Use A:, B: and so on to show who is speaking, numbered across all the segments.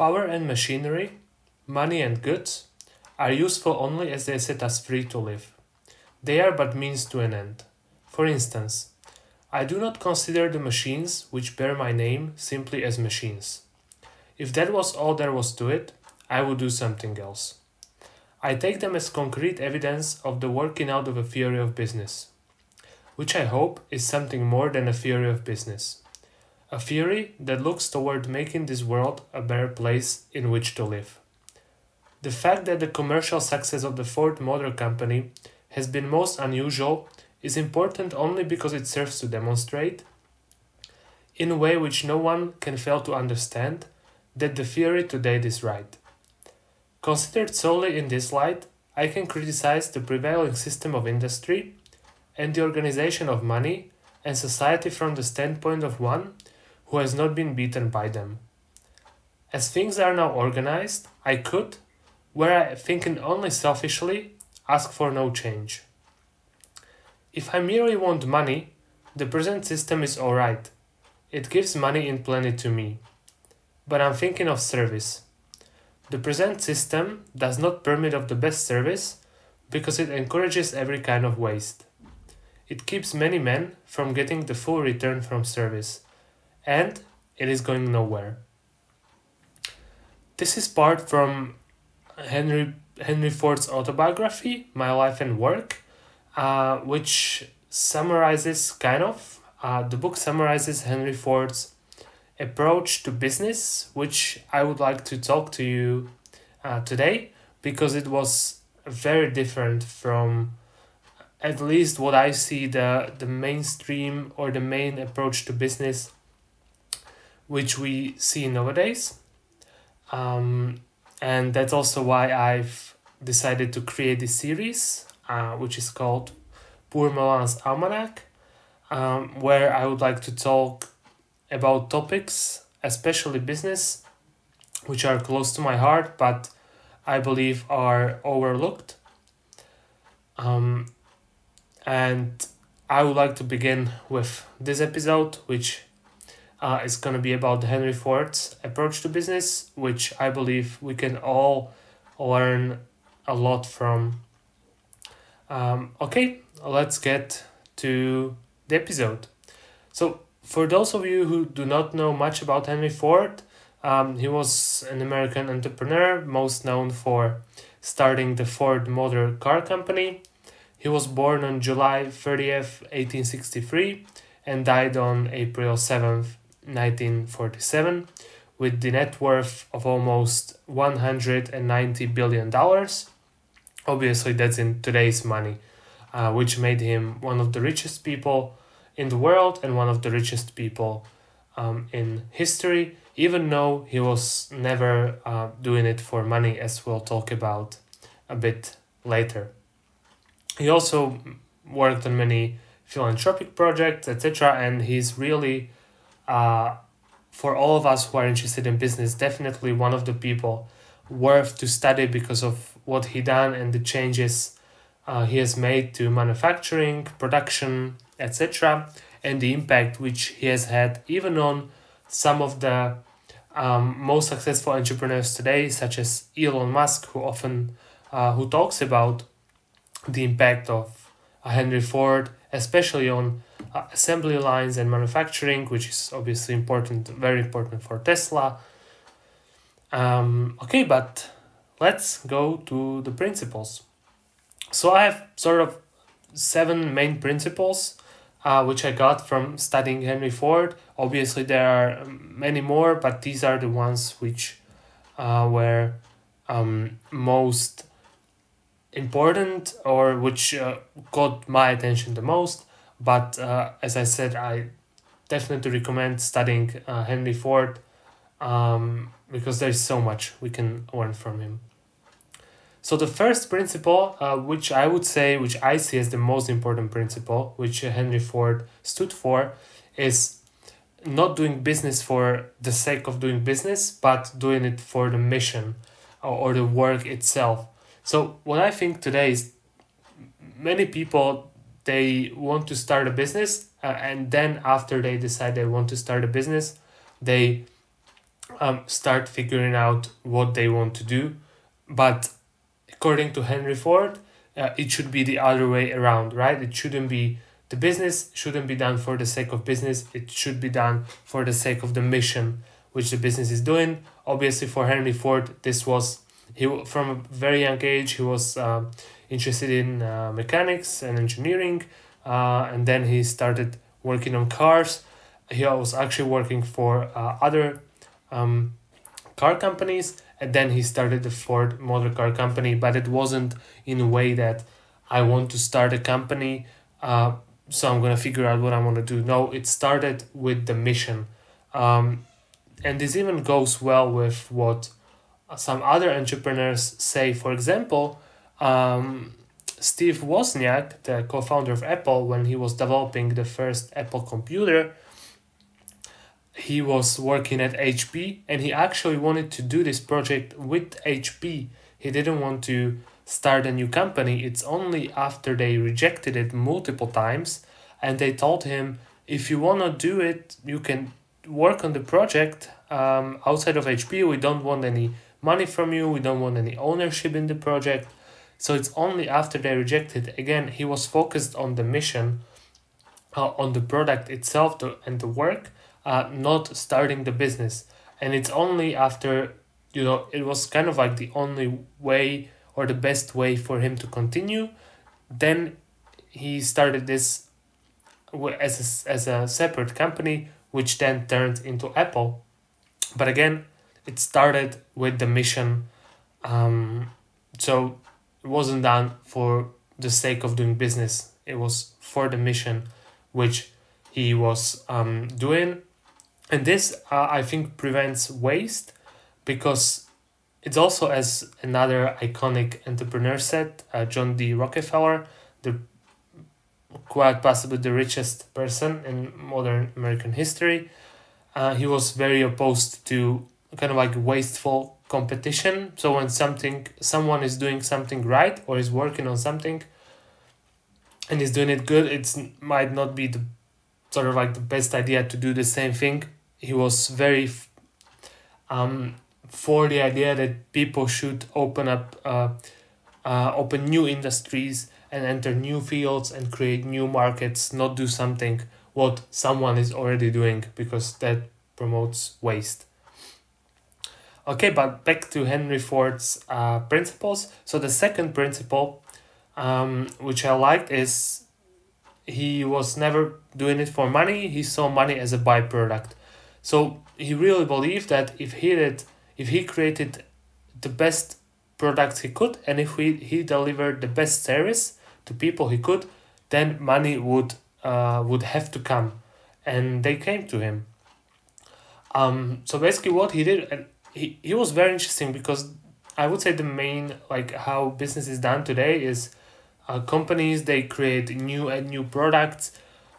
A: Power and machinery, money and goods, are useful only as they set us free to live. They are but means to an end. For instance, I do not consider the machines which bear my name simply as machines. If that was all there was to it, I would do something else. I take them as concrete evidence of the working out of a theory of business, which I hope is something more than a theory of business. A theory that looks toward making this world a better place in which to live. The fact that the commercial success of the Ford Motor Company has been most unusual is important only because it serves to demonstrate, in a way which no one can fail to understand, that the theory to date is right. Considered solely in this light, I can criticize the prevailing system of industry and the organization of money and society from the standpoint of one who has not been beaten by them. As things are now organized, I could, were I thinking only selfishly, ask for no change. If I merely want money, the present system is alright. It gives money in plenty to me. But I'm thinking of service. The present system does not permit of the best service because it encourages every kind of waste. It keeps many men from getting the full return from service, and it is going nowhere. This is part from Henry Ford's autobiography, My Life and Work, which summarizes the book summarizes Henry Ford's approach to business, which I would like to talk to you today, because it was very different from at least what I see the mainstream or the main approach to business which we see nowadays. And that's also why I've decided to create this series, which is called Poor Milan's Almanac, where I would like to talk about topics, especially business, which are close to my heart, but I believe are overlooked. And I would like to begin with this episode, which is going to be about Henry Ford's approach to business, which I believe we can all learn a lot from. Okay, let's get to the episode. So, for those of you who do not know much about Henry Ford, he was an American entrepreneur, most known for starting the Ford Motor Car Company. He was born on July 30th, 1863, and died on April 7th, 1947, with the net worth of almost $190 billion. Obviously, that's in today's money, which made him one of the richest people in the world and one of the richest people in history, even though he was never doing it for money, as we'll talk about a bit later. He also worked on many philanthropic projects, etc., and he's really, for all of us who are interested in business, definitely one of the people worth to study because of what he done and the changes he has made to manufacturing, production, etc., and the impact which he has had even on some of the most successful entrepreneurs today, such as Elon Musk, who talks about the impact of Henry Ford, especially on assembly lines and manufacturing, which is obviously important, very important for Tesla. Okay, but let's go to the principles. So I have sort of 7 main principles which I got from studying Henry Ford. Obviously, there are many more, but these are the ones which were most important, or which caught my attention the most. But as I said, I definitely recommend studying Henry Ford because there's so much we can learn from him. So the first principle, which I see as the most important principle, which Henry Ford stood for, is not doing business for the sake of doing business, but doing it for the mission or the work itself. So what I think today is many people, they want to start a business and then after they decide they want to start a business, they start figuring out what they want to do. But according to Henry Ford, it should be the other way around, right? It shouldn't be, the business shouldn't be done for the sake of business. It should be done for the sake of the mission which the business is doing. Obviously, for Henry Ford, this was, from a very young age, he was interested in mechanics and engineering, and then he started working on cars. He was actually working for other car companies, and then he started the Ford Motor Car Company, but it wasn't in a way that I want to start a company, so I'm going to figure out what I want to do. No, it started with the mission. And this even goes well with what some other entrepreneurs say. For example, Steve Wozniak, the co-founder of Apple, when he was developing the first Apple computer, he was working at HP, and he actually wanted to do this project with HP. He didn't want to start a new company. It's only after they rejected it multiple times, and they told him, if you want to do it, you can work on the project outside of HP. We don't want any money from you. We don't want any ownership in the project. So it's only after they rejected. Again, he was focused on the mission, on the product itself and the work, not starting the business. And it's only after, it was kind of like the only way or the best way for him to continue. Then he started this as a separate company, which then turned into Apple. But again, it started with the mission. So it wasn't done for the sake of doing business. It was for the mission, which he was doing. And this, I think, prevents waste, because it's also, as another iconic entrepreneur said, John D. Rockefeller, quite possibly the richest person in modern American history. He was very opposed to kind of like wasteful competition. So when someone is doing something right or is working on something and is doing it good, it might not be the sort of like the best idea to do the same thing. He was very for the idea that people should open new industries and enter new fields and create new markets, not do something what someone is already doing, because that promotes waste. Okay, but back to Henry Ford's principles. So the second principle, which I liked, is he was never doing it for money. He saw money as a byproduct. So he really believed that if he created the best products he could, and if he delivered the best service to people he could, then money would have to come, and they came to him. So basically what he did, and he was very interesting, because I would say the main, like how business is done today is companies, they create new products,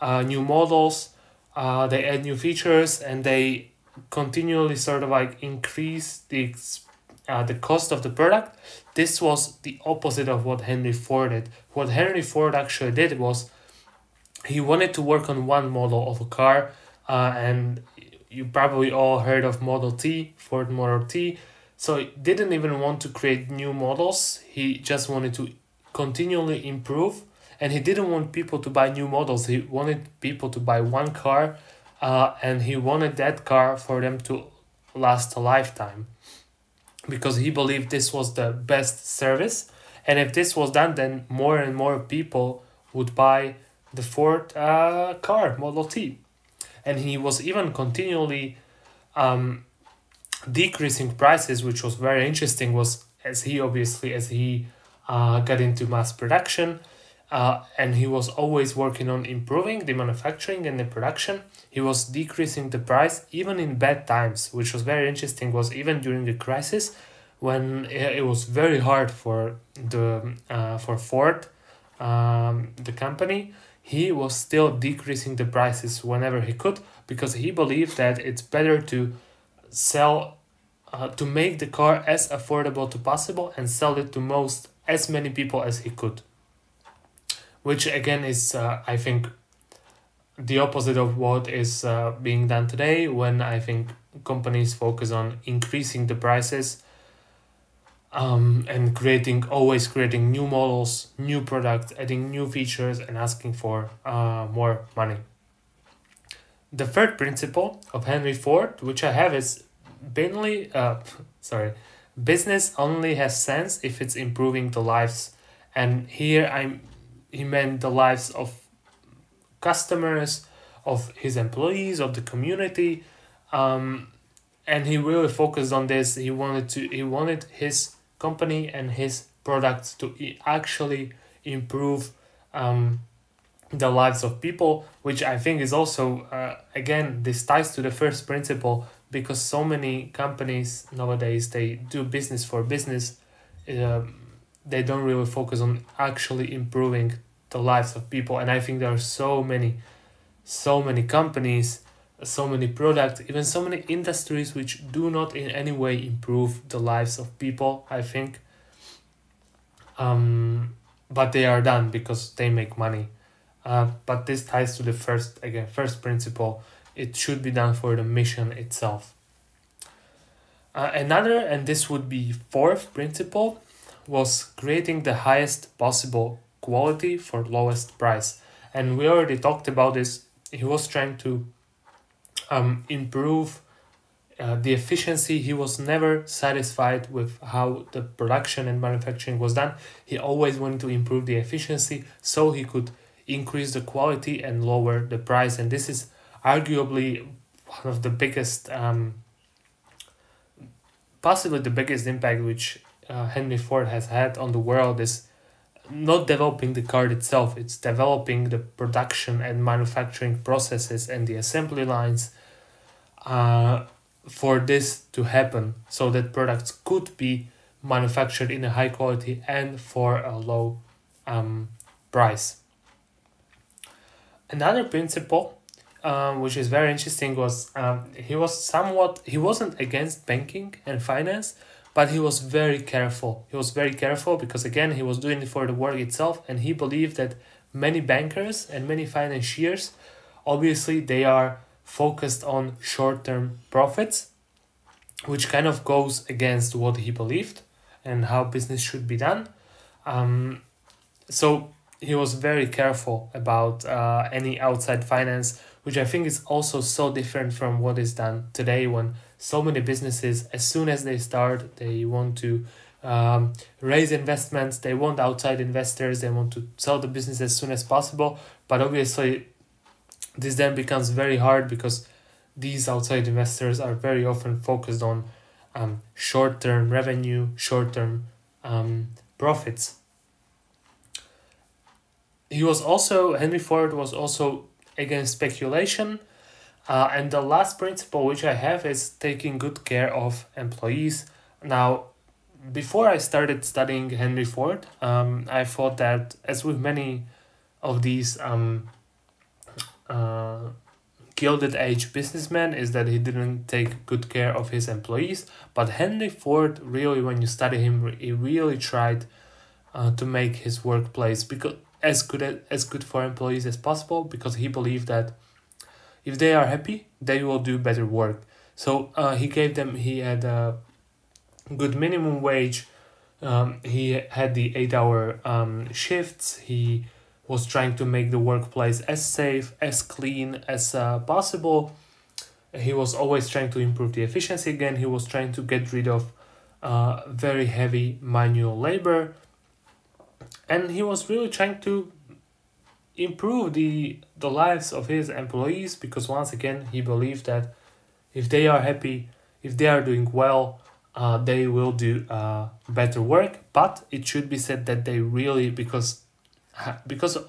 A: new models, they add new features, and they continually sort of like increase the cost of the product. This was the opposite of what Henry Ford did. What Henry Ford actually did was he wanted to work on one model of a car, and you probably all heard of Model T, Ford Model T. So he didn't even want to create new models. He just wanted to continually improve, and he didn't want people to buy new models. He wanted people to buy one car, and he wanted that car for them to last a lifetime, because he believed this was the best service. And if this was done, then more and more people would buy the Ford car, Model T. And he was even continually decreasing prices, which was very interesting, was as he got into mass production, and he was always working on improving the manufacturing and the production. He was decreasing the price even in bad times, which was very interesting, was even during the crisis, when it was very hard for Ford, the company. He was still decreasing the prices whenever he could, because he believed that it's better to sell, to make the car as affordable as possible and sell it to as many people as he could. Which again is, I think, the opposite of what is being done today, when I think companies focus on increasing the prices and always creating new models, new products, adding new features, and asking for more money. The third principle of Henry Ford, which I have, is business only has sense if it's improving the lives. And here he meant the lives of customers, of his employees, of the community, and he really focused on this. He wanted his company and his products to actually improve the lives of people, which I think is also again, this ties to the first principle, because so many companies nowadays, they do business for business. They don't really focus on actually improving the lives of people. And I think there are so many companies, so many products, even so many industries which do not in any way improve the lives of people, I think. But they are done because they make money. But this ties to the first principle. It should be done for the mission itself. Another, and this would be fourth principle, was creating the highest possible quality for lowest price. And we already talked about this. He was trying to improve the efficiency. He was never satisfied with how the production and manufacturing was done. He always wanted to improve the efficiency so he could increase the quality and lower the price. And this is arguably one of the biggest, possibly the biggest impact which Henry Ford has had on the world, is not developing the car itself. It's developing the production and manufacturing processes and the assembly lines for this to happen, so that products could be manufactured in a high quality and for a low price. Another principle, which is very interesting, was he wasn't against banking and finance, but he was very careful. He was very careful because, again, he was doing it for the work itself, and he believed that many bankers and many financiers, obviously, they are focused on short-term profits, which kind of goes against what he believed and how business should be done. So he was very careful about any outside finance, which I think is also so different from what is done today, when so many businesses, as soon as they start, they want to raise investments, they want outside investors, they want to sell the business as soon as possible. But obviously, this then becomes very hard because these outside investors are very often focused on short-term revenue, short-term profits. Henry Ford was also against speculation. And the last principle which I have is taking good care of employees. Now, before I started studying Henry Ford, I thought that, as with many of these Gilded Age businessmen, is that he didn't take good care of his employees. But Henry Ford, really, when you study him, he really tried to make his workplace as good for employees as possible, because he believed that if they are happy, they will do better work. So he had a good minimum wage. He had the 8-hour shifts. He was trying to make the workplace as safe, as clean as possible. He was always trying to improve the efficiency. Again, he was trying to get rid of very heavy manual labor. And he was really trying to improve the lives of his employees, because once again, he believed that if they are happy, if they are doing well, they will do better work. But it should be said that they really, because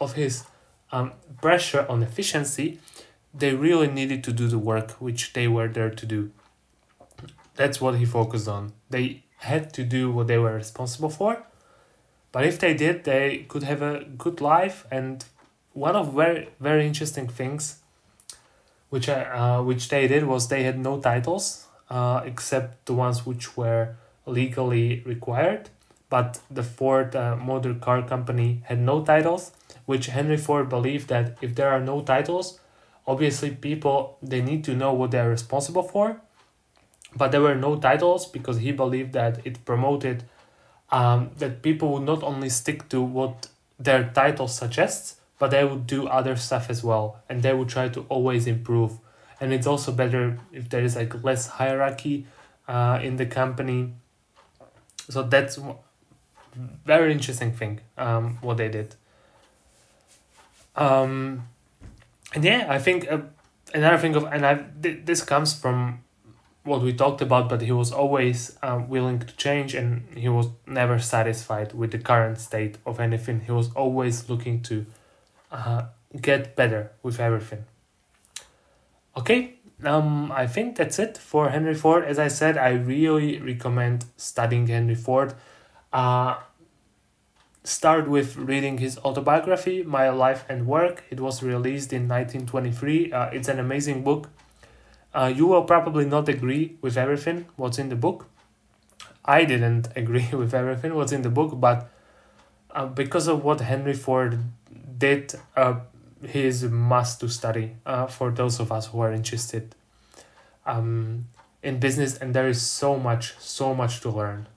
A: of his pressure on efficiency, they really needed to do the work which they were there to do. That's what he focused on. They had to do what they were responsible for. But if they did, they could have a good life. And one of very, very interesting things which they did was they had no titles, except the ones which were legally required. But the Ford Motor Car Company had no titles, which Henry Ford believed that if there are no titles, Obviously, people, they need to know what they're responsible for, but there were no titles because he believed that it promoted that people would not only stick to what their title suggests, but they would do other stuff as well, and they would try to always improve. And it's also better if there is like less hierarchy in the company. So that's very interesting thing what they did. And yeah, I think another thing this comes from what we talked about, but he was always willing to change, and he was never satisfied with the current state of anything. He was always looking to get better with everything. Okay, I think that's it for Henry Ford. As I said, I really recommend studying Henry Ford. Start with reading his autobiography, My Life and Work. It was released in 1923. It's an amazing book. You will probably not agree with everything what's in the book. I didn't agree with everything what's in the book, but because of what Henry Ford did, he is a must to study for those of us who are interested in business, and there is so much to learn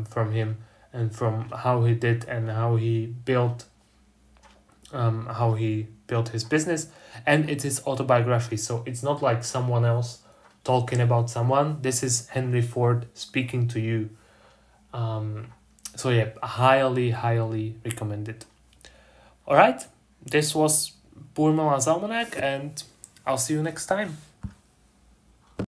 A: from him and from how he did and how he built his business. And it's his autobiography, so it's not like someone else talking about someone. This is Henry Ford speaking to you. So yeah, highly recommend it. All right, this was Poor Man's Almanac, and I'll see you next time.